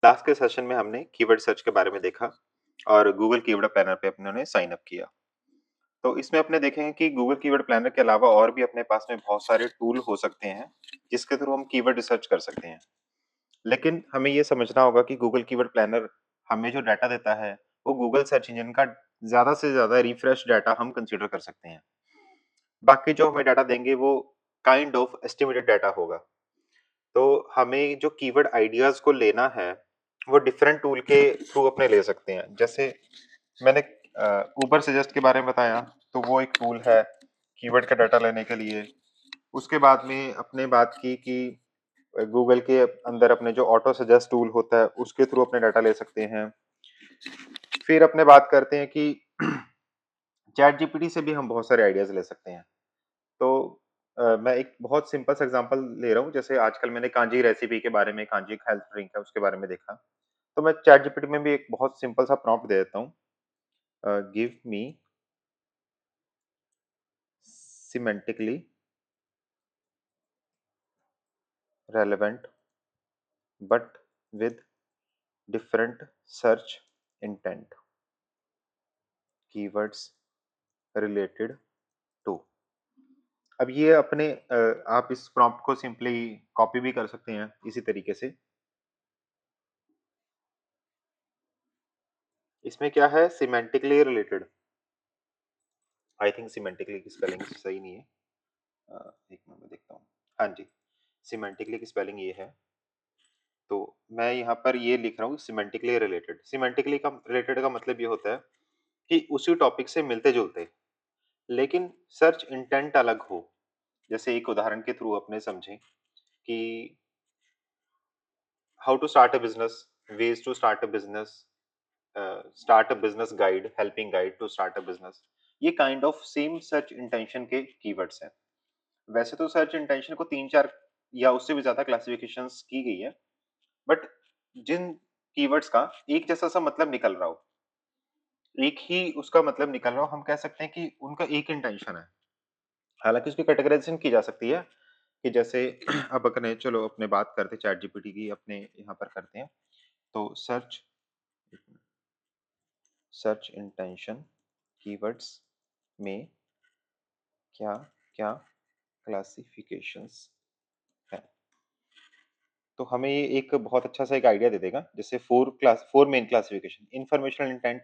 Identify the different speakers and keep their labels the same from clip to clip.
Speaker 1: Last के session में हमने कीवर्ड सर्च के बारे में देखा और गूगल कीवर्ड प्लानर पे अपने साइन अप किया। तो इसमें अपने देखेंगे कि गूगल कीवर्ड प्लानर के अलावा और भी अपने पास में बहुत सारे टूल हो सकते हैं जिसके थ्रू हम कीवर्ड रिसर्च कर सकते हैं। लेकिन हमें ये समझना होगा कि गूगल कीवर्ड प्लानर हमें जो डाटा देता है वो गूगल सर्च इंजन का ज्यादा से ज्यादा रिफ्रेश डाटा हम कंसीडर कर सकते हैं। बाकी जो हमें डाटा देंगे वो काइंड ऑफ एस्टिमेटेड डाटा होगा। तो हमें जो कीवर्ड आइडियाज को लेना है वो डिफरेंट टूल के थ्रू अपने ले सकते हैं। जैसे मैंने ऊबर सजेस्ट के बारे में बताया, तो वो एक टूल है कीवर्ड का डाटा लेने के लिए। उसके बाद में अपने बात की कि गूगल के अंदर अपने जो ऑटो सजेस्ट टूल होता है उसके थ्रू अपने डाटा ले सकते हैं। फिर अपने बात करते हैं कि चैट जीपीटी से भी हम बहुत सारे आइडियाज ले सकते हैं। तो मैं एक बहुत सिंपल सा एग्जांपल ले रहा हूँ। जैसे आजकल मैंने कांजी रेसिपी के बारे में, कांजी एक हेल्थ ड्रिंक है उसके बारे में देखा। तो मैं चैट जीपीटी में भी एक बहुत सिंपल सा प्रॉम्प्ट दे देता हूँ, give me semantically relevant but with different search intent keywords related to। अब ये अपने आप इस प्रॉम्प्ट को सिंपली कॉपी भी कर सकते हैं इसी तरीके से। इसमें क्या है, semantically related. I think semantically की स्पेलिंग सही नहीं है। एक मिनट में देखता हूँ। हाँ जी, सिमेंटिकली की स्पेलिंग ये है। तो मैं यहाँ पर ये लिख रहा हूँ सिमेंटिकली रिलेटेड। सिमेंटिकली का रिलेटेड का मतलब ये होता है कि उसी टॉपिक से मिलते जुलते लेकिन सर्च इंटेंट अलग हो। जैसे एक उदाहरण के थ्रू अपने समझें कि how to start a business, ways to start a business, start a business guide, helping guide to start a business. ये kind of same search intention के कीवर्ड्स हैं। वैसे तो सर्च इंटेंशन को तीन चार या उससे भी ज्यादा क्लासिफिकेशंस की गई है, बट जिन कीवर्ड्स का एक जैसा सा मतलब निकल रहा हो, एक ही उसका मतलब निकल रहा हो, हम कह सकते हैं कि उनका एक इंटेंशन है। हालांकि उसकी कैटेगराइजेशन की जा सकती है कि जैसे अब अपने चलो अपने बात करते हैं चैट जीपीटी की, अपने यहाँ पर करते हैं। तो सर्च इंटेंशन कीवर्ड्स में क्या क्या क्लासिफिकेशंस है। तो हमें ये एक बहुत अच्छा सा एक आइडिया दे देगा। जैसे four main classification. Informational intent,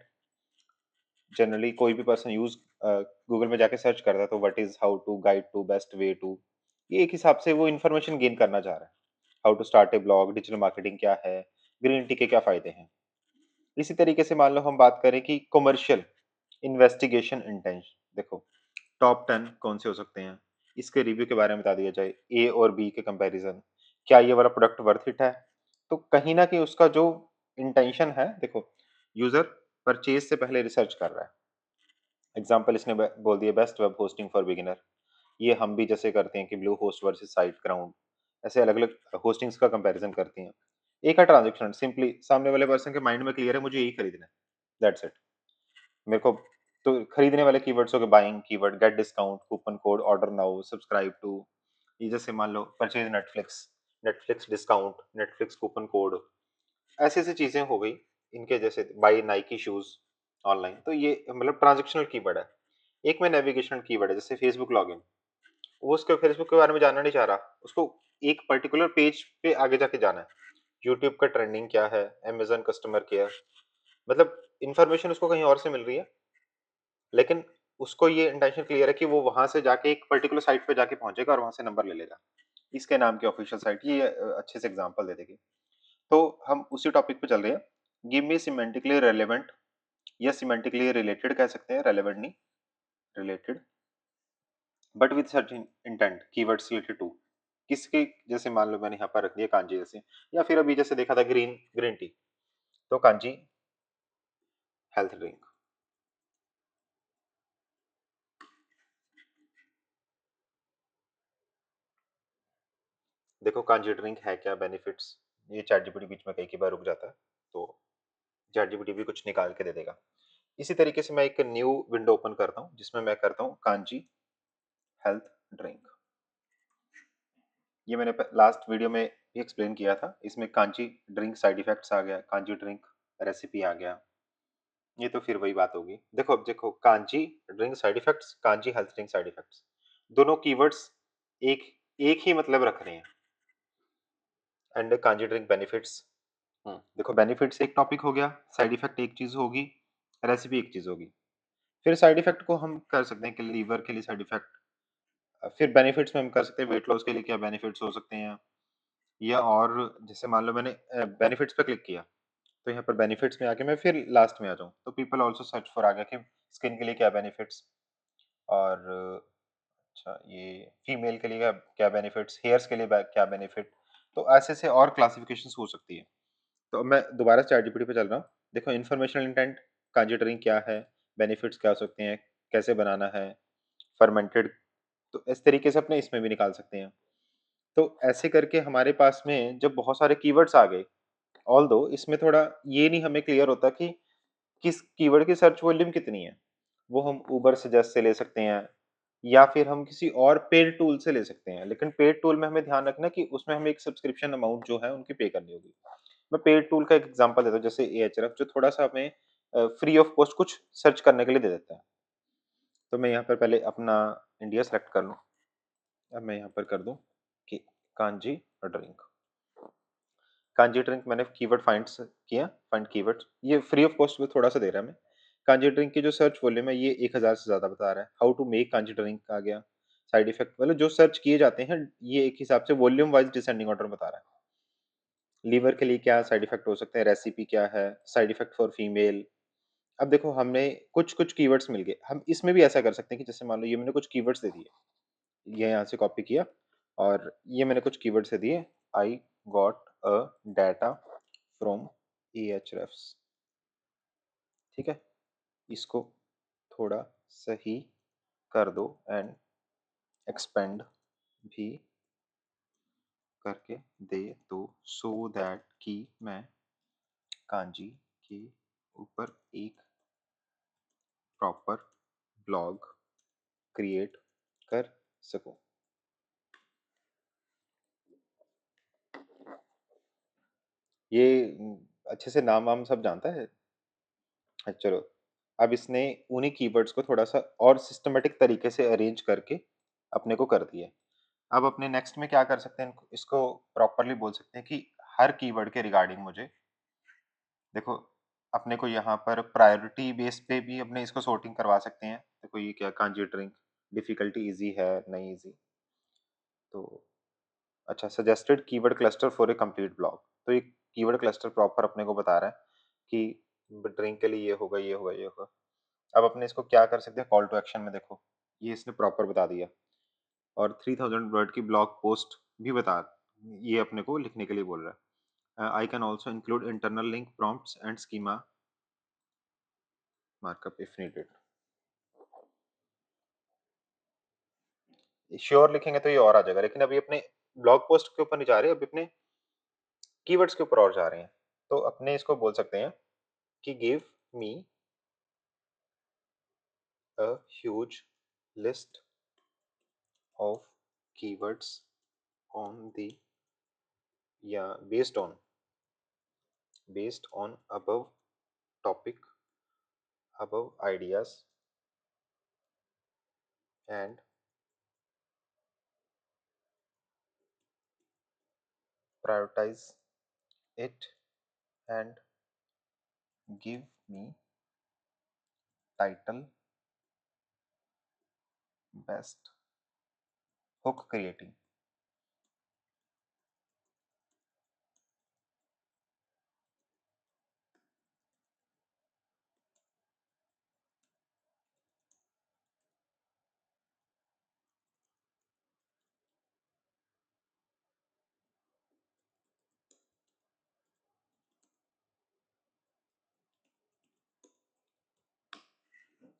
Speaker 1: generally कोई भी पर्सन यूज गूगल में जाके सर्च करता है तो what is, how to, guide to, best way to. ये एक हिसाब से वो इन्फॉर्मेशन गेन करना चाह रहा है। How to start a blog, digital marketing क्या है, ग्रीन टी के क्या फायदे हैं। इसी तरीके से मान लो हम बात करें कि कमर्शियल इन्वेस्टिगेशन इंटेंशन, देखो टॉप 10 कौन से हो सकते हैं, इसके रिव्यू के बारे में बता दिया जाए, ए और बी के कंपैरिजन, क्या ये वाला प्रोडक्ट वर्थ इट है। तो कहीं ना कहीं उसका जो इंटेंशन है, देखो यूजर परचेज से पहले रिसर्च कर रहा है। एग्जाम्पल इसने बोल दिया best web hosting for beginner. ये हम भी जैसे करते हैं कि blue host versus site ground, ऐसे अलग अलग होस्टिंग्स का कंपैरिजन करते हैं। एक है ट्रांजेक्शन, सिंपली सामने वाले पर्सन के माइंड में क्लियर है मुझे यही खरीदना है, दैट्स इट। मेरे को तो खरीदने वाले कीवर्ड्स हो गए buying keyword, get discount, coupon code, order now, subscribe to. ये जैसे मान लो purchase Netflix, Netflix discount, Netflix coupon code, ऐसी ऐसी चीजें हो गई। इनके जैसे बाई नाइकी शूज ऑनलाइन, तो ये मतलब ट्रांजेक्शनल कीवर्ड है। एक में नेविगेशनल कीवर्ड है, जैसे फेसबुक लॉगिन। वो उसके फेसबुक के बारे में जानना नहीं चाह रहा, उसको एक पर्टिकुलर पेज पे आगे जाके जाना है। यूट्यूब का ट्रेंडिंग क्या है, अमेजन कस्टमर केयर, मतलब इंफॉर्मेशन उसको कहीं और से मिल रही है, लेकिन उसको ये इंटेंशन क्लियर है कि वो वहां से जाके एक पर्टिकुलर साइट पे जाके पहुंचेगा और वहां से नंबर ले लेगा, इसके नाम की ऑफिशियल साइट। ये अच्छे से एग्जांपल दे देगी। तो हम उसी टॉपिक पे चल रहे हैं। गिव मी सिमेंटिकली रेलेवेंट या सिमेंटिकली रिलेटेड कह सकते हैं, रेलेवेंट नहीं, related, but with search intent keywords related to. किसके, जैसे मान लो मैंने यहाँ पर रख दिया कांजी जैसे, या फिर अभी जैसे देखा था ग्रीन ग्रीन टी, तो कांजी हेल्थ ड्रिंक। देखो कांजी ड्रिंक है क्या, बेनिफिट्स, ये चैट जीपीटी बीच में कई बार रुक जाता है, तो चैट जीपीटी भी कुछ निकाल के दे देगा। इसी तरीके से मैं एक न्यू विंडो ओपन करता हूँ जिसमें मैं करता हूँ कांजी हेल्थ ड्रिंक। ये मैंने लास्ट वीडियो में भी एक्सप्लेन किया था। इसमें कांची ड्रिंक साइड इफेक्ट्स आ गया, कांची ड्रिंक रेसिपी आ गया। ये तो फिर वही बात होगी। देखो अब देखो, Kanchi drink side effects, Kanchi health drink side effects, दोनों कीवर्ड्स एक एक ही मतलब रख रहे हैं। एंड कांजी ड्रिंक बेनिफिट्स, देखो बेनिफिट्स एक टॉपिक हो गया, साइड इफेक्ट एक चीज होगी, रेसिपी एक चीज होगी। फिर साइड इफेक्ट को हम कर सकते हैं कि लीवर के लिए साइड इफेक्ट, फिर बेनिफिट्स में हम कर सकते हैं वेट लॉस के लिए क्या बेनिफिट्स हो सकते हैं, या और जैसे मान लो मैंने बेनिफिट्स पे क्लिक किया, तो यहाँ पर बेनिफिट्स में आके मैं फिर लास्ट में आ जाऊँ, तो पीपल आल्सो सर्च फॉर आ गया कि स्किन के लिए क्या बेनिफिट्स, और अच्छा ये फीमेल के लिए क्या क्या बेनिफिट्स, हेयर्स के लिए क्या बेनिफिट, तो ऐसे से और क्लासिफिकेशंस हो सकती है। तो अब मैं दोबारा चैट जीपीटी पे चल रहा हूँ। देखो इन्फॉर्मेशनल इंटेंट, कंजीटरिंग क्या है, बेनिफिट्स क्या हो सकते हैं, कैसे बनाना है, फर्मेंटेड, तो इस तरीके से अपने इसमें भी निकाल सकते हैं। तो ऐसे करके हमारे पास में जब बहुत सारे कीवर्ड्स आ गए, ऑल्दो इसमें थोड़ा ये नहीं हमें क्लियर होता कि किस कीवर्ड की सर्च वॉल्यूम कितनी है। वो हम उबर सजेस्ट से ले सकते हैं, या फिर हम किसी और पेड टूल से ले सकते हैं, लेकिन पेड टूल में हमें ध्यान रखना कि उसमें हमें एक सब्सक्रिप्शन अमाउंट जो है उनकी पे करनी होगी। मैं पेड टूल का एक एग्जांपल देता हूँ, जैसे एएचआरएफ जो थोड़ा सा हमें फ्री ऑफ कॉस्ट कुछ सर्च करने के लिए दे देता है। तो मैं यहाँ पर पहले अपना इंडिया सेलेक्ट कर लूँ। अब मैं यहाँ पर कर दूँ कि कांजी ड्रिंक, कांजी ड्रिंक मैंने कीवर्ड फाइंड किया, फाइंड कीवर्ड, ये फ्री ऑफ कॉस्ट में थोड़ा सा दे रहा है। मैं कांजी ड्रिंक की जो सर्च वॉल्यूम है ये 1000 से ज्यादा बता रहा है। How to make kanji drink आ गया, साइड इफेक्ट मतलब जो सर्च किए जाते हैं ये एक हिसाब से वॉल्यूम वाइज डिसेंडिंग ऑर्डर बता रहा है। लीवर के लिए क्या साइड इफेक्ट हो सकते हैं, रेसिपी क्या है, साइड इफेक्ट फॉर फीमेल। अब देखो हमने कुछ कुछ कीवर्ड्स मिल गए, हम इसमें भी ऐसा कर सकते हैं कि जैसे मान लो ये मैंने कुछ कीवर्ड्स दे दिए, ये यहाँ से कॉपी किया, और ये मैंने कुछ कीवर्ड्स दे दिए, I got a data from Ahrefs, ठीक है, इसको थोड़ा सही कर दो एंड एक्सपेंड भी करके दे दो, सो दैट कि मैं कांजी के ऊपर एक प्रॉपर ब्लॉग क्रिएट कर सकूं। ये अच्छे से नाम वाम सब जानता है। चलो, अब इसने उन्हीं कीवर्ड्स को थोड़ा सा और सिस्टमेटिक तरीके से अरेंज करके अपने को कर दिया। अब अपने नेक्स्ट में क्या कर सकते हैं, इसको प्रॉपरली बोल सकते हैं कि हर कीवर्ड के रिगार्डिंग मुझे, देखो अपने को यहाँ पर प्रायोरिटी बेस पे भी अपने इसको सॉर्टिंग करवा सकते हैं। देखो ये क्या, कांजी ड्रिंक डिफिकल्टी इजी है नहीं इजी, तो अच्छा suggested keyword cluster for a complete blog, तो ये कीवर्ड क्लस्टर प्रॉपर अपने को बता रहा है कि ड्रिंक के लिए ये होगा ये होगा ये होगा। अब अपने इसको क्या कर सकते हैं, कॉल टू एक्शन में देखो ये इसने प्रॉपर बता दिया, और 3000 वर्ड की ब्लॉग पोस्ट भी बता, ये अपने को लिखने के लिए बोल रहा है। I can also include internal link prompts and schema markup if needed. Sure लिखेंगे तो ये और आ जाएगा, लेकिन अभी अपने ब्लॉग पोस्ट के ऊपर नहीं जा रहे, अभी अपने कीवर्ड्स के ऊपर और जा रहे हैं। तो अपने इसको बोल सकते हैं कि give me a huge list of keywords on the, या based on above topic, above ideas, and prioritize it, and give me title best hook creating।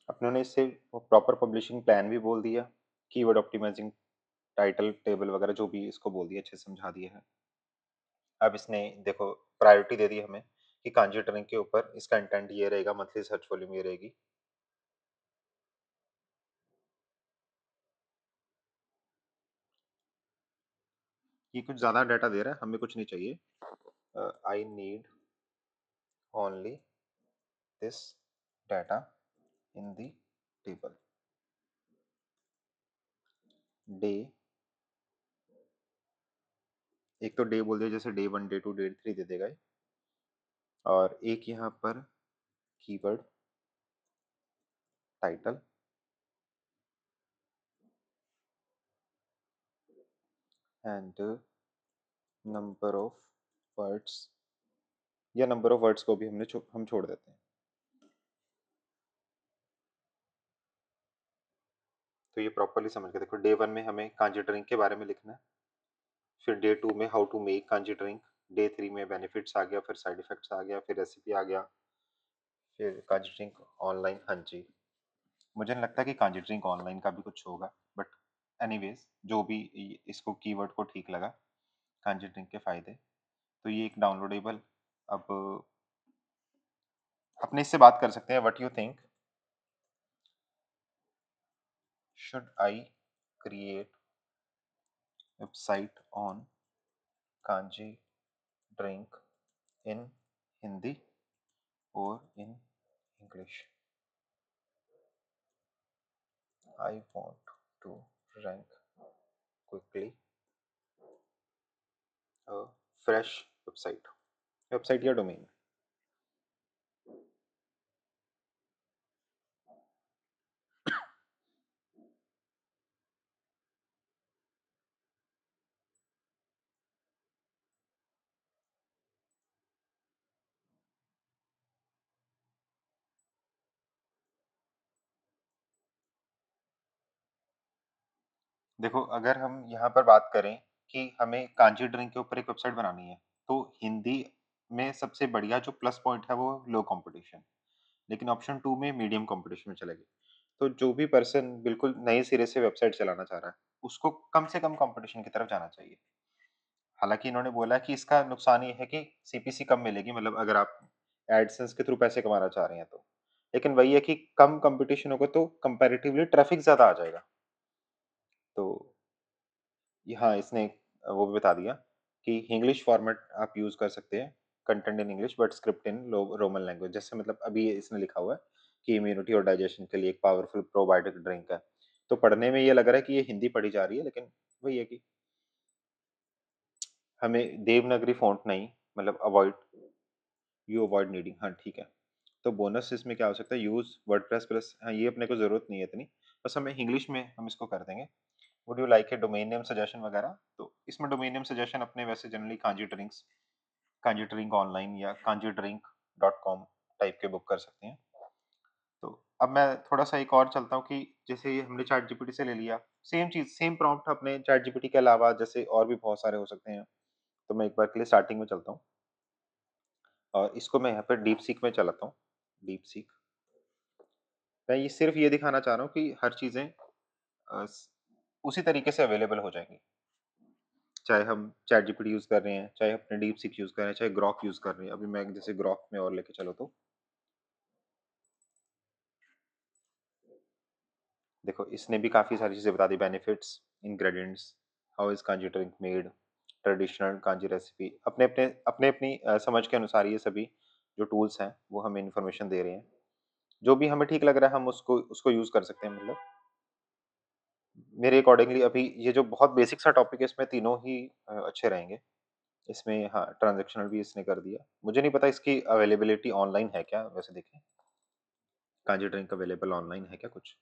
Speaker 1: अपने ने इससे प्रॉपर पब्लिशिंग प्लान भी बोल दिया, कीवर्ड ऑप्टिमाइजिंग, टाइटल टेबल वगैरह जो भी इसको बोल दिया, अच्छे से समझा दिया है। अब इसने देखो प्रायोरिटी दे दी हमें कि कांजी ट्रेनिंग के ऊपर इसका इंटेंट ये रहेगा, मंथली सर्च वॉल्यूम ये रहेगी। ये कुछ ज़्यादा डाटा दे रहा है, हमें कुछ नहीं चाहिए। I need only this data in the table. Day, एक तो डे बोल दिया, जैसे डे 1 डे 2 डे 3 दे देगा ये। और एक यहाँ पर keyword title and number of words, या नंबर ऑफ वर्ड्स को भी हम छोड़ देते हैं। तो ये प्रॉपरली समझ के देखो, डे 1 में हमें कांजी ड्रिंक के बारे में लिखना है, फिर डे 2 में how to make kanji drink, day 3 में बेनिफिट्स आ गया, फिर साइड इफेक्ट्स आ गया, फिर रेसिपी आ गया, फिर कांजी ड्रिंक ऑनलाइन। हाँ जी, मुझे नहीं लगता कि कांजी ड्रिंक ऑनलाइन का भी कुछ होगा, बट एनीवेज जो भी इसको कीवर्ड को ठीक लगा, कांजी ड्रिंक के फायदे। तो ये एक डाउनलोडेबल, अब अपने इससे बात कर सकते हैं। What you think, should I create website on kanji drink in Hindi और in English? I want to rank quickly a fresh website, website या डोमेन। देखो, अगर हम यहाँ पर बात करें कि हमें कांजी ड्रिंक के ऊपर एक वेबसाइट बनानी है, तो हिंदी में सबसे बढ़िया जो प्लस पॉइंट है वो लो कंपटीशन, लेकिन ऑप्शन 2 में मीडियम कंपटीशन में चलेगी। तो जो भी पर्सन बिल्कुल नए सिरे से वेबसाइट चलाना चाह रहा है, उसको कम से कम कंपटीशन की तरफ जाना चाहिए। हालांकि इन्होंने बोला कि इसका नुकसान ये है कि सीपीसी कम मिलेगी, मतलब अगर आप एडसेंस के थ्रू पैसे कमाना चाह रहे हैं तो। लेकिन वही है कि कम कंपटीशन होगा तो कंपैरेटिवली ट्रैफिक ज्यादा आ जाएगा। तो यहाँ इसने वो भी बता दिया कि इंग्लिश फॉर्मेट आप यूज कर सकते हैं, content in English but script in Roman language. जैसे मतलब अभी इसने लिखा हुआ है कि इम्यूनिटी और डाइजेशन के लिए एक पावरफुल प्रोबायोटिक ड्रिंक है। तो पढ़ने में ये लग रहा है कि ये हिंदी पढ़ी जा रही है, लेकिन वही है कि हमें देवनागरी फॉन्ट नहीं, मतलब अवॉइड, यू अवॉइड नीडिंग। हाँ ठीक है। तो बोनस इसमें क्या हो सकता है, यूज वर्डप्रेस प्लस। हाँ, ये अपने को जरूरत नहीं है इतनी, बस हमें इंग्लिश में हम इसको कर देंगे। Would you like a domain name suggestion वगैरह? तो इसमें डोमेन नेम सजेशन अपने वैसे generally kanji drinks, kanji drink online या कांजी ड्रिंक .com टाइप के बुक कर सकते हैं। तो अब मैं थोड़ा सा एक और चलता हूँ कि जैसे ये हमने चैट जीपीटी से ले लिया, सेम चीज सेम प्रॉम्प्ट अपने चैट जीपीटी के अलावा जैसे और भी बहुत सारे हो सकते हैं। तो मैं एक बार के लिए स्टार्टिंग में चलता हूँ और इसको मैं यहाँ पे डीप सीक में चलाता हूँ। डीप सीक, मैं ये सिर्फ ये दिखाना चाह रहा हूँ कि हर चीजें उसी तरीके से अवेलेबल हो जाएंगी, चाहे हम चैट जीपीटी यूज कर रहे हैं, चाहे अपने डीप सीक यूज कर रहे हैं, चाहे ग्रॉक यूज कर रहे हैं। अभी मैं जैसे ग्रॉक में और लेके चलो तो देखो, इसने भी काफी सारी चीजें बता दी, benefits, ingredients, how is kanji drink made, traditional kanji recipe. अपने अपने अपने अपनी समझ के अनुसार ये सभी जो टूल्स हैं वो हमें इंफॉर्मेशन दे रहे हैं। जो भी हमें ठीक लग रहा है हम उसको उसको यूज कर सकते हैं। मतलब मेरे अकॉर्डिंगली अभी ये जो बहुत बेसिक सा टॉपिक है, इसमें तीनों ही अच्छे रहेंगे। इसमें हाँ, ट्रांजैक्शनल भी इसने कर दिया। मुझे नहीं पता इसकी अवेलेबिलिटी ऑनलाइन है क्या, वैसे देखें कांजी ड्रिंक अवेलेबल ऑनलाइन है क्या कुछ?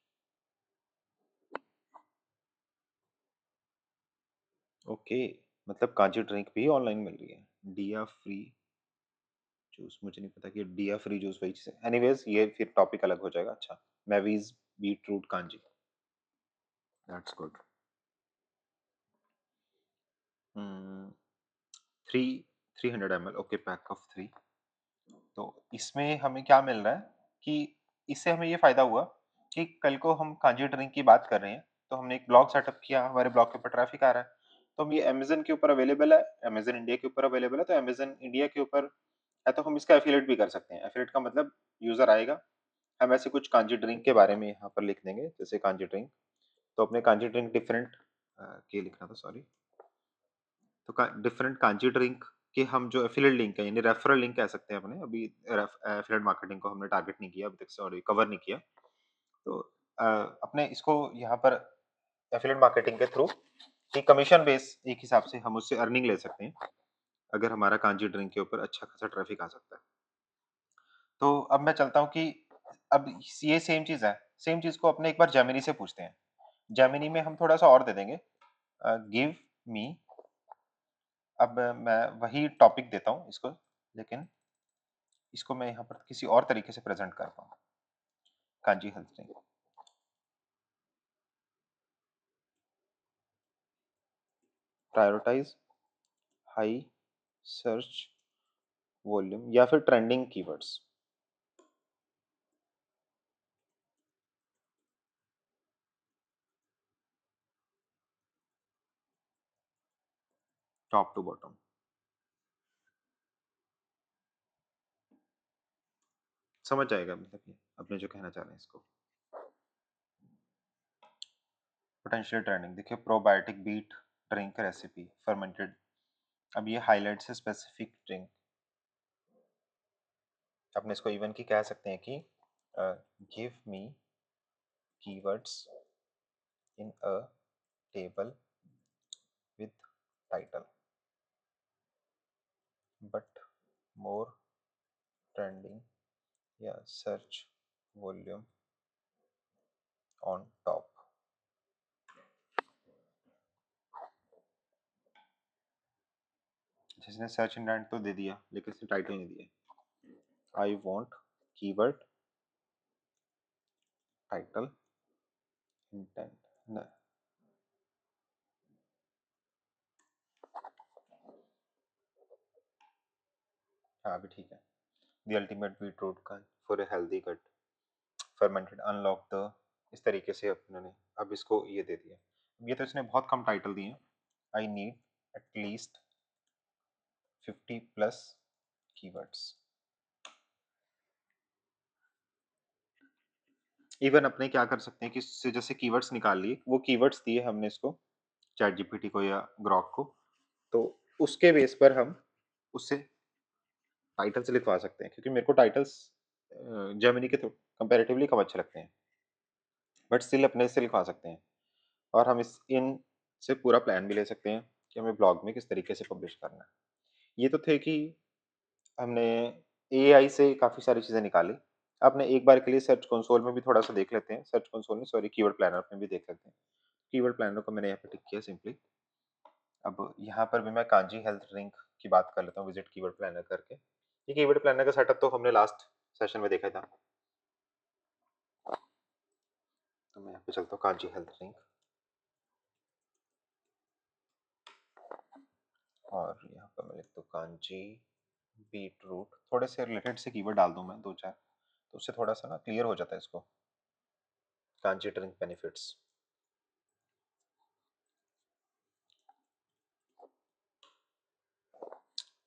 Speaker 1: ओके, मतलब कांजी ड्रिंक भी ऑनलाइन मिल रही है। डिया फ्री जूस, मुझे नहीं पता कि डिया फ्री जूस वही चीज है। एनीवेज ये फिर टॉपिक अलग हो जाएगा। अच्छा, मेवीज beet root kanji, that's good. 300 ml, okay, pack of 3। तो इसमें हमें क्या मिल रहा है कि इससे हमें ये फायदा हुआ कि कल को हम कांजी ड्रिंक की बात कर रहे हैं, तो हमने एक ब्लॉग सेटअप किया, हमारे ब्लॉग के ऊपर ट्रैफिक आ रहा है, तो हम ये अमेजन के ऊपर अवेलेबल है, अमेजन इंडिया के ऊपर अवेलेबल है, तो अमेजन इंडिया के ऊपर है तो हम इसका एफिलिएट भी कर सकते हैं। एफिलिएट का मतलब यूजर आएगा, हम ऐसे कुछ कांजी ड्रिंक के बारे में यहाँ पर लिख देंगे, जैसे कांजी ड्रिंक। तो अपने कांजी ड्रिंक डिफरेंट के लिखना था, सॉरी, तो डिफरेंट कांजी ड्रिंक के हम जो एफिलिएट लिंक है यानी रेफरल लिंक कह सकते हैं अपने, अभी एफिलिएट मार्केटिंग को हमने टारगेट नहीं किया अभी तक, सॉरी कवर नहीं किया। तो अपने इसको यहाँ पर एफिलिएट मार्केटिंग के थ्रू कि कमीशन बेस एक हिसाब से हम उससे अर्निंग ले सकते हैं अगर हमारा कांजी ड्रिंक के ऊपर अच्छा खासा ट्रैफिक आ सकता है। तो अब मैं चलता हूँ कि अब ये सेम चीज़ है, सेम चीज़ को अपने एक बार जेमिनी से पूछते हैं। जेमिनी में हम थोड़ा सा और दे देंगे, गिव मी, अब मैं वही टॉपिक देता हूँ इसको, लेकिन इसको मैं यहाँ पर किसी और तरीके से प्रेजेंट करता हूँ, kanji health drink. Prioritise high search volume या फिर trending keywords. Top to bottom समझ जाएगा, मतलब ये अपने जो कहना चाह रहे हैं इसको। पोटेंशियल ट्रेंडिंग देखिए, probiotic beet drink recipe fermented, अब ये हाईलाइट से स्पेसिफिक ड्रिंक, अपने इसको इवन की कह सकते हैं कि give me keywords in a table with title but more trending या सर्च वॉल्यूम ऑन टॉप। जिसने सर्च इंटेंट तो दे दिया लेकिन इसने टाइटल नहीं दिया। I want keyword title intent. हाँ अभी ठीक है। द अल्टीमेट बीटरूट का for a healthy gut fermented unlock the, इस तरीके से अपने अब इसको ये दे दिया। ये तो इसने बहुत कम टाइटल दिए। I need at least 50 plus keywords. Even अपने क्या कर सकते हैं कि इससे जैसे कीवर्ड्स निकाल लिए, वो कीवर्ड्स दिए हमने इसको चैट जीपीटी को या ग्रॉक को, तो उसके बेस पर हम उससे टाइटल्स लिखवा सकते हैं, क्योंकि मेरे को टाइटल्स जेमिनी के कंपैरेटिवली कम अच्छे लगते हैं, बट स्टिल अपने से लिखवा सकते हैं। और हम इस इन से पूरा प्लान भी ले सकते हैं कि हमें ब्लॉग में किस तरीके से पब्लिश करना है। ये तो थे कि हमने एआई से काफ़ी सारी चीज़ें निकाली। आपने एक बार के लिए सर्च कंसोल में भी थोड़ा सा देख लेते हैं, सर्च कंसोल में सॉरी कीवर्ड प्लानर में भी देख लेते हैं। कीवर्ड प्लानर को मैंने यहाँ पे टिक किया सिंपली। अब यहाँ पर भी मैं कांजी हेल्थ ड्रिंक की बात कर लेता हूँ विजिट कीवर्ड प्लानर करके। ये कीवर्ड प्लानर का सेटअप तो हमने लास्ट सेशन में देखा था। तो मैं यहाँ पे चलता हूँ कांजी हेल्थ ड्रिंक, और यहाँ पर मैं लिखता हूँ कांजी बीट रूट, थोड़े से रिलेटेड से कीवर्ड डाल दूँ मैं दो चार, तो उससे थोड़ा सा ना क्लियर हो जाता है इसको। कांजी ड्रिंक बेनिफिट्स,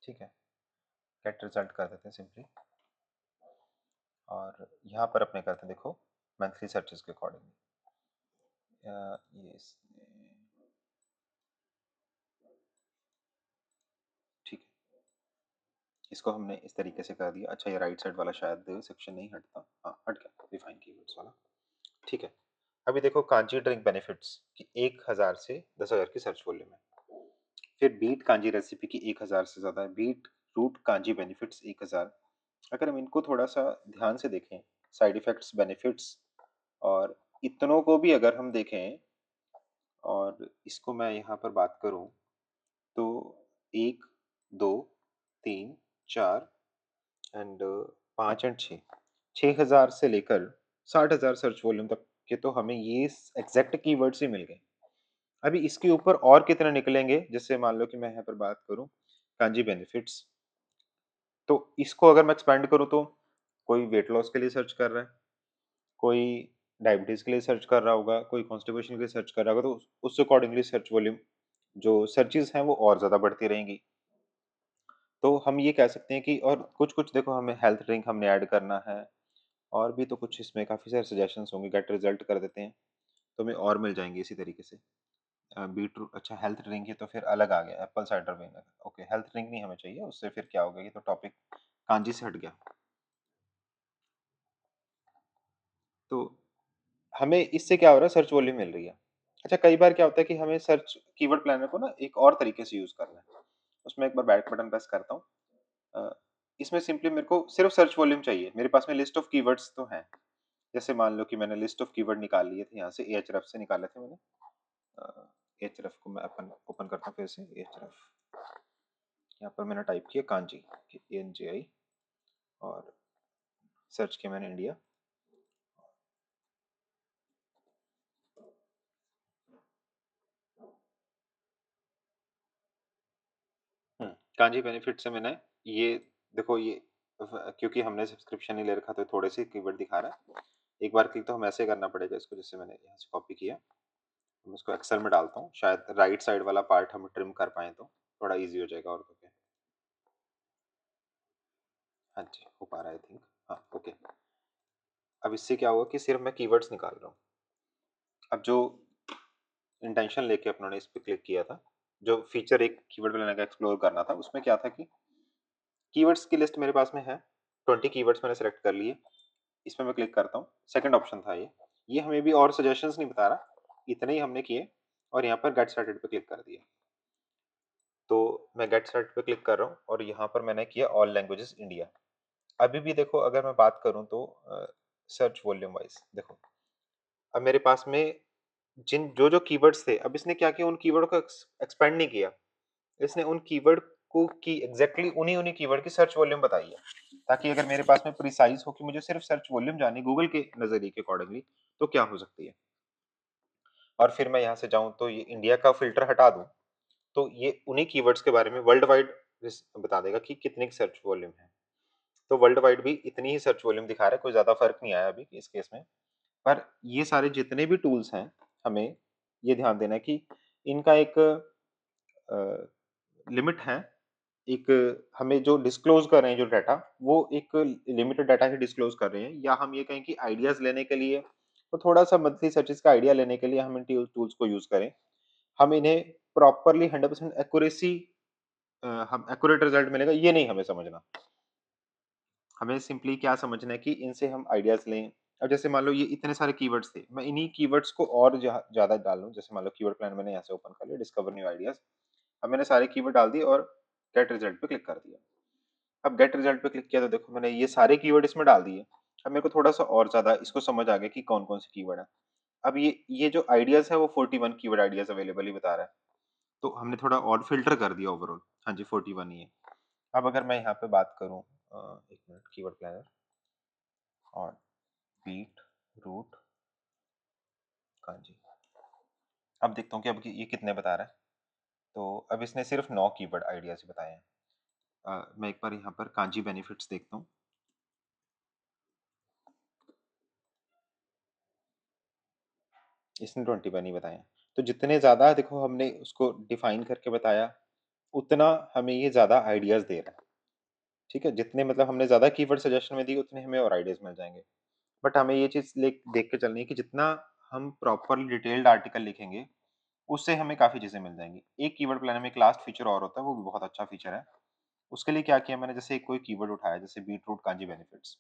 Speaker 1: ठीक है, गेट रिजल्ट कर देते हैं सिंपली। और यहाँ पर अपने करते हैं देखो मंथली सर्चेस के अकॉर्डिंग, ये ठीक है, इसको हमने इस तरीके से कर दिया। अच्छा ये राइट साइड वाला शायद सेक्शन नहीं हटता, हाँ हट गया, रिफाइन कीवर्ड्स वाला, ठीक है। अभी देखो कांजी ड्रिंक बेनिफिट्स की 1000 से 10,000 की सर्च वॉल्यूम है। फिर बीट कांजी रेसिपी की 1000 से ज़्यादा है। Beet root kanji benefits 1000। अगर हम इनको थोड़ा सा ध्यान से देखें, साइड इफेक्ट्स बेनिफिट्स और इतनों को भी अगर हम देखें, और इसको मैं यहाँ पर बात करूँ तो 1, 2, 3, 4 एंड 5 एंड 6, 6000 से लेकर 60,000 सर्च वॉल्यूम तक के तो हमें ये एग्जैक्ट कीवर्ड्स ही मिल गए। अभी इसके ऊपर और कितने निकलेंगे, जैसे मान लो कि मैं यहाँ पर बात करूँ कांजी बेनिफिट्स, तो इसको अगर मैं एक्सपेंड करूँ तो कोई वेट लॉस के लिए सर्च कर रहा है, कोई डायबिटीज के लिए सर्च कर रहा होगा, कोई कॉन्स्टिपेशन के लिए सर्च कर रहा होगा, तो उस अकॉर्डिंगली सर्च वॉल्यूम जो सर्चेस हैं वो और ज़्यादा बढ़ती रहेंगी। तो हम ये कह सकते हैं कि और कुछ-कुछ देखो हमें हेल्थ ड्रिंक हमने ऐड करना है, और भी तो कुछ इसमें काफ़ी सारे सजेशंस होंगे, गेट रिजल्ट कर देते हैं, तो हमें और मिल जाएँगे इसी तरीके से। बीटरूट, अच्छा हेल्थ ड्रिंक है तो फिर अलग आ गया, Apple cider vinegar. Okay, health drink नहीं हमें चाहिए, उससे फिर क्या होगा, ये तो टॉपिक कांजी से हट गया। तो हमें इससे क्या हो रहा है, सर्च वॉल्यूम मिल रही है। अच्छा, कई बार क्या होता है कि हमें सर्च कीवर्ड प्लानर को ना एक और तरीके से यूज करना है। उसमें एक बार बैक बटन प्रेस करता हूँ। अ, इसमें सिंपली मेरे को सिर्फ सर्च वॉल्यूम चाहिए, मेरे पास में लिस्ट ऑफ कीवर्ड्स तो हैं। जैसे मान लो कि मैंने लिस्ट ऑफ कीवर्ड निकाल लिए थे यहाँ से, एhref से निकाले थे मैंने। एhref को मैं अपन ओपन करता हूँ फिर से। एhref, यहाँ पर मैंने टाइप किया कांजी, ANJI, और सर्च किया मैंने इंडिया। कांजी बेनिफिट से मैंने ये, देखो ये, क्योंकि हमने सब्सक्रिप्शन नहीं ले रखा तो थोड़े से कीवर्ड दिखा रहा है। एक बार क्लिक तो हम ऐसे करना पड़ेगा इसको, जैसे मैंने यहाँ से कॉपी किया। मैं इसको एक्सेल में डालता हूँ, शायद राइट साइड वाला पार्ट हम ट्रिम कर पाए तो थोड़ा इजी हो जाएगा। और क्या, हाँ जी हो पा रहा है आई थिंक। हाँ ओके। अब इससे क्या हुआ कि सिर्फ मैं कीवर्ड्स निकाल रहा हूँ। अब जो इंटेंशन लेके अपनों ने इस पे क्लिक किया था, जो फीचर एक कीवर्ड बनाने का एक्सप्लोर करना था, उसमें क्या था कि कीवर्ड्स की लिस्ट मेरे पास में है, 20 कीवर्ड्स मैंने सेलेक्ट कर लिए। इसमें मैं क्लिक करता हूँ, सेकंड ऑप्शन था ये हमें भी और सजेशंस नहीं बता रहा, इतने ही हमने किए और यहाँ पर गेट स्टार्टेड पे क्लिक कर दिया। तो मैं गेट स्टार्टेड पे क्लिक कर रहा हूँ और यहाँ पर मैंने किया ऑल लैंग्वेजेस इंडिया। अभी भी देखो, अगर मैं बात करूँ तो सर्च वॉल्यूम वाइज देखो, अब मेरे पास में जिन जो जो कीवर्ड्स थे, अब इसने क्या किया, उन कीवर्ड को एक्सपेंड नहीं किया। इसने उन कीवर्ड को की एग्जैक्टली उन्हीं उन्हीं कीवर्ड की सर्च वॉल्यूम बताई है, ताकि अगर मेरे पास में प्रिसाइज हो कि मुझे सिर्फ सर्च वॉल्यूम जानी गूगल के नजरिए के अकॉर्डिंगली, तो क्या हो सकती है। और फिर मैं यहाँ से जाऊँ तो ये इंडिया का फिल्टर हटा दूँ, तो ये उन्हीं कीवर्ड्स के बारे में वर्ल्ड वाइड बता देगा कि कितनी सर्च वॉल्यूम है। तो वर्ल्ड वाइड भी इतनी ही सर्च वॉल्यूम दिखा रहा है, कोई ज्यादा फर्क नहीं आया अभी इस केस में। पर ये सारे जितने भी टूल्स हैं, हमें ये ध्यान देना है कि इनका एक लिमिट है। एक, हमें जो डिस्क्लोज कर रहे हैं जो डाटा, वो एक लिमिटेड डाटा ही डिस्क्लोज कर रहे हैं, या हम ये कहें कि आइडियाज लेने के लिए, तो थोड़ा सा मंथली सर्चेस का आइडिया लेने के लिए हम इन टूल्स को यूज करें। हम इन्हें प्रॉपरली 100% एक्यूरेसी, हम एक्यूरेट रिजल्ट मिलेगा ये नहीं हमें समझना। हमें सिंपली क्या समझना है कि इनसे हम आइडियाज लें। अब जैसे मान लो ये इतने सारे कीवर्ड्स थे, मैं इन्हीं कीवर्ड्स को और ज्यादा डाल लूं। जैसे मान लो कीवर्ड प्लान मैंने यहाँ से ओपन कर लिया, डिस्कवर न्यू आइडियाज। अब मैंने सारे कीवर्ड डाल दिए और गेट रिजल्ट पे क्लिक कर दिया। अब गेट रिजल्ट पे क्लिक किया तो देखो मैंने ये सारे कीवर्ड इसमें डाल दिए। अब मेरे को थोड़ा सा और ज्यादा इसको समझ आ गया कि कौन कौन से कीवर्ड है। अब ये जो आइडियाज है वो 41 कीवर्ड आइडियाज अवेलेबल ही बता रहा है। तो हमने थोड़ा और फिल्टर कर दिया ओवरऑल। हाँ जी 41 ही है। अब अगर मैं यहाँ पे बात करूँ, एक मिनट, कीवर्ड प्लानर और बीट रूट कांजी, अब देखता हूँ कि अब ये कितने बता रहा है। तो अब इसने सिर्फ 9 कीवर्ड आइडियाज बताए हैं। मैं एक बार यहाँ पर कांजी बेनिफिट्स देखता हूँ। इसने 21 ही बताए हैं। तो जितने ज़्यादा देखो हमने उसको डिफाइन करके बताया, उतना हमें ये ज़्यादा आइडियाज़ दे रहा है। ठीक है, जितने मतलब हमने ज़्यादा कीवर्ड सजेशन में दी, उतने हमें और आइडियाज़ मिल जाएंगे। बट हमें ये चीज़ देख के चलनी है कि जितना हम प्रॉपरली डिटेल्ड आर्टिकल लिखेंगे, उससे हमें काफ़ी चीज़ें मिल जाएंगी। एक कीवर्ड प्लानर में एक लास्ट फीचर और होता है, वो भी बहुत अच्छा फीचर है। उसके लिए क्या किया मैंने, जैसे एक कोई कीवर्ड उठाया, जैसे बीटरूट कांजी बेनिफिट्स,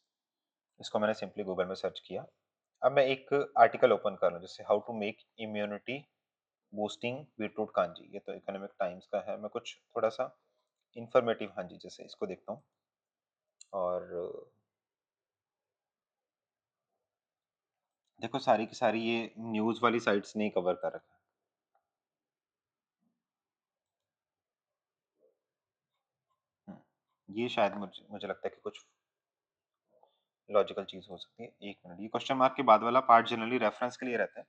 Speaker 1: इसको मैंने सिंपली गूगल में सर्च किया। अब मैं एक आर्टिकल ओपन कर लूँ, जैसे how to make immunity boosting beetroot kanji, ये तो इकोनॉमिक टाइम्स का है। मैं कुछ थोड़ा सा इंफॉर्मेटिव, हाँ जी, जैसे इसको देखता हूँ। और देखो सारी की सारी ये न्यूज़ वाली साइट्स नहीं कवर कर रखा है। ये शायद मुझे मुझे लगता है कि कुछ लॉजिकल चीज़ हो सकती है। एक मिनट, ये क्वेश्चन मार्क के बाद वाला पार्ट जनरली रेफरेंस के लिए रहता है,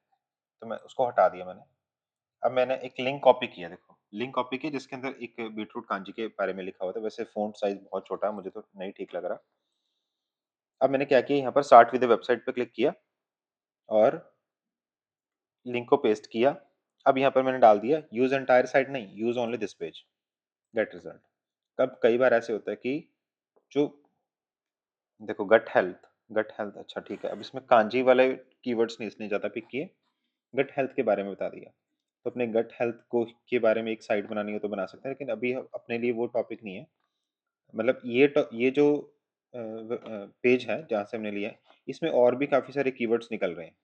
Speaker 1: तो मैं उसको हटा दिया मैंने। अब मैंने एक लिंक कॉपी किया, देखो लिंक कॉपी किया जिसके अंदर एक बीटरूट कांजी के बारे में लिखा हुआ था। वैसे फ़ॉन्ट साइज बहुत छोटा है, मुझे तो नहीं ठीक लग रहा। अब मैंने क्या किया, यहाँ पर स्टार्ट विद द वेबसाइट पे क्लिक किया और लिंक को पेस्ट किया। अब यहाँ पर मैंने डाल दिया यूज एंटायर साइट नहीं, use only this page, get result. कब कई बार ऐसे होता है कि जो, देखो गट हेल्थ, गट हेल्थ, अच्छा ठीक है। अब इसमें कांजी वाले कीवर्ड्स नहीं इसने ज़्यादा पिक किए, गट हेल्थ के बारे में बता दिया। तो अपने गट हेल्थ को के बारे में एक साइट बनानी हो तो बना सकते हैं, लेकिन अभी अपने लिए वो टॉपिक नहीं है। मतलब ये जो पेज है जहाँ से हमने लिया है, इसमें और भी काफ़ी सारे कीवर्ड्स निकल रहे हैं।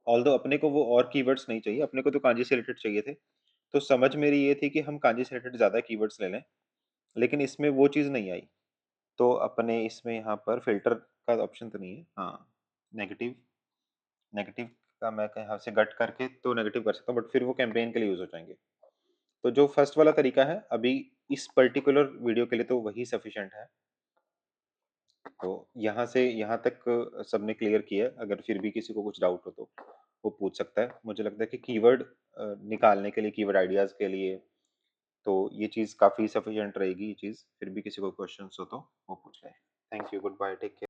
Speaker 1: ऑल्दो अपने को वो और कीवर्ड्स नहीं चाहिए, अपने को तो कांजी से रिलेटेड चाहिए थे। तो समझ मेरी ये थी कि हम कांजी से रिलेटेड ज़्यादा कीवर्ड्स ले लें, लेकिन इसमें वो चीज़ नहीं आई। तो अपने इसमें यहाँ पर फ़िल्टर का ऑप्शन तो नहीं है। हाँ, नेगेटिव नेगेटिव का मैं यहाँ से गट करके तो नेगेटिव कर सकता हूँ, बट फिर वो कैंपेन के लिए यूज़ हो जाएँगे। तो जो फर्स्ट वाला तरीका है, अभी इस पर्टिकुलर वीडियो के लिए तो वही सफिशिएंट है। तो यहाँ से यहाँ तक सबने क्लियर किया है, अगर फिर भी किसी को कुछ डाउट हो तो वो पूछ सकता है। मुझे लगता है कि कीवर्ड निकालने के लिए, कीवर्ड आइडियाज़ के लिए तो ये चीज़ काफ़ी सफिशिएंट रहेगी ये चीज़। फिर भी किसी को क्वेश्चन्स हो तो वो पूछ लें। Thank you, goodbye, take care.